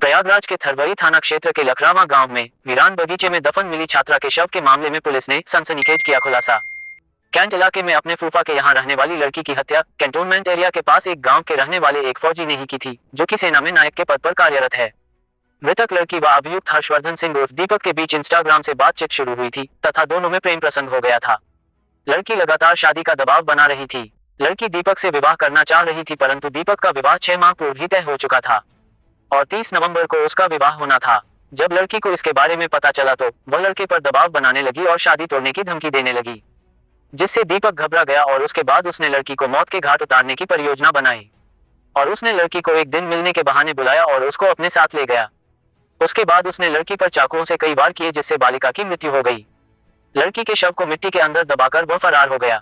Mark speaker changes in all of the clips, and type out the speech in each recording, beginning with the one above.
Speaker 1: प्रयागराज के थरवरी थाना क्षेत्र के लखरावा गांव में वीरान बगीचे में दफन मिली छात्रा के शव के मामले में पुलिस ने सनसनीखेज किया खुलासा। कैंट इलाके में अपने फूफा के यहां रहने वाली लड़की की हत्या कैंटोनमेंट एरिया के पास एक गांव के रहने वाले एक फौजी ने ही की थी, जो कि सेना में नायक के पद पर कार्यरत है। मृतक लड़की व अभियुक्त हर्षवर्धन सिंह उर्फ दीपक के बीच इंस्टाग्राम से बातचीत शुरू हुई थी तथा दोनों में प्रेम प्रसंग हो गया था। लड़की लगातार शादी का दबाव बना रही थी। लड़की दीपक से विवाह करना चाह रही थी, परंतु दीपक का विवाह 6 माह पूर्व ही तय हो चुका था और 30 नवंबर को उसका विवाह होना था। जब लड़की को इसके बारे में पता चला तो वह लड़के पर दबाव बनाने लगी और शादी तोड़ने की धमकी देने लगी, जिससे दीपक घबरा गया और उसके बाद उसने लड़की को मौत के घाट उतारने की परियोजना बनाई और उसने लड़की को एक दिन मिलने के बहाने बुलाया और उसको अपने साथ ले गया। उसके बाद उसने लड़की पर चाकुओं से कई वार किए, जिससे बालिका की मृत्यु हो गई। लड़की के शव को मिट्टी के अंदर दबाकर वह फरार हो गया।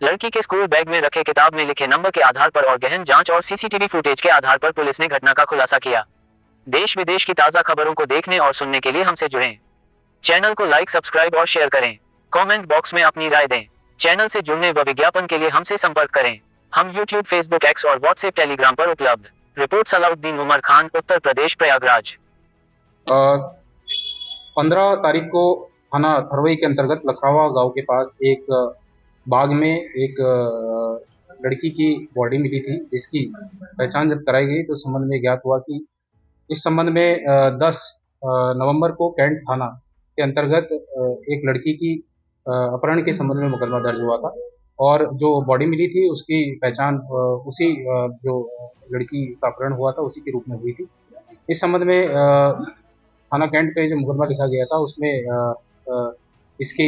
Speaker 1: लड़की के स्कूल बैग में रखे किताब में लिखे नंबर के आधार पर और गहन जांच और सीसीटीवी फुटेज के आधार पर पुलिस ने घटना का खुलासा किया। देश विदेश की ताजा खबरों को देखने और सुनने के लिए हमसे जुड़ें। चैनल को लाइक, सब्सक्राइब और शेयर करें। कमेंट बॉक्स में अपनी राय दें। चैनल से जुड़ने व विज्ञापन के लिए हमसे संपर्क करें। हम यूट्यूब, फेसबुक, एक्स और व्हाट्सएप, टेलीग्राम पर उपलब्ध। रिपोर्ट सलाउद्दीन उमर खान, उत्तर प्रदेश, प्रयागराज।
Speaker 2: 15 तारीख को थाना थरवई के अंतर्गत लखरावा गांव के पास एक बाग में एक लड़की की बॉडी मिली थी, जिसकी पहचान जब कराई गई तो इस संबंध में ज्ञात हुआ कि इस संबंध में 10 नवंबर को कैंट थाना के अंतर्गत एक लड़की की अपहरण के संबंध में मुकदमा दर्ज हुआ था और जो बॉडी मिली थी उसकी पहचान उसी जो लड़की का अपहरण हुआ था उसी के रूप में हुई थी। इस संबंध में थाना कैंट पे जो मुकदमा लिखा गया था उसमें इसकी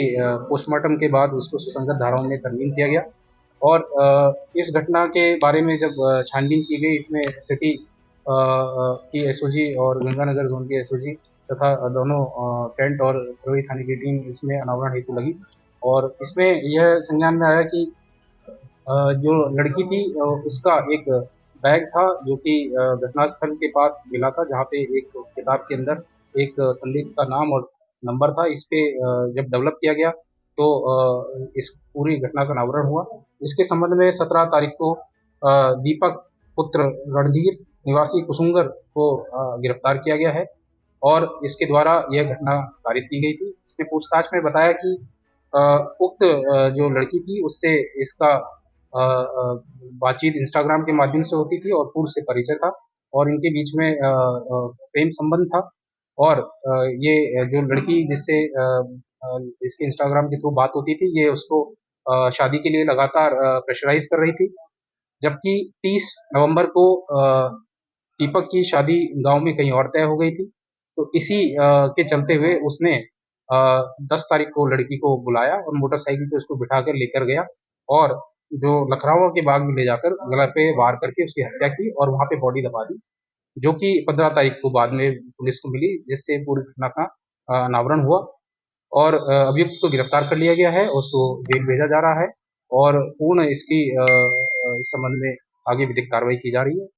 Speaker 2: पोस्टमार्टम के बाद उसको सुसंगत धाराओं में तरमीम किया गया और इस घटना के बारे में जब छानबीन की गई, इसमें सिटी की एसओजी और गंगानगर जोन की एसओजी तथा दोनों कैंट और थरवई थाने की टीम इसमें अनावरण हेतु लगी और इसमें यह संज्ञान में आया कि जो लड़की थी उसका एक बैग था जो कि घटनास्थल के पास मिला था, जहाँ पे एक किताब के अंदर एक संदिग्ध का नाम और नंबर था। इस पे जब डेवलप किया गया तो इस पूरी घटना का अनावरण हुआ। इसके संबंध में 17 तारीख को दीपक पुत्र रणधीर निवासी कुसुंगर को गिरफ्तार किया गया है और इसके द्वारा यह घटना कारित की गई थी। इसने पूछताछ में बताया कि उक्त जो लड़की थी उससे इसका बातचीत इंस्टाग्राम के माध्यम से होती थी और पूर्व से परिचय था और इनके बीच में प्रेम संबंध था और ये जो लड़की जिससे इसके इंस्टाग्राम के थ्रू बात होती थी, ये उसको शादी के लिए लगातार प्रेशराइज कर रही थी। जबकि 30 नवंबर को दीपक की शादी गांव में कहीं और तय हो गई थी, तो इसी के चलते हुए उसने 10 तारीख को लड़की को बुलाया और मोटरसाइकिल पे उसको बिठाकर लेकर गया और जो लखरावा के बाग में ले जाकर गला पे वार करके उसकी हत्या की और वहाँ पे बॉडी दबा दी, जो कि 15 तारीख को बाद में पुलिस को मिली, जिससे पूरी घटना का अनावरण हुआ और अभियुक्त को गिरफ्तार कर लिया गया है, उसको जेल भेजा जा रहा है और पूर्ण इसकी इस संबंध में आगे विधिक कार्रवाई की जा रही है।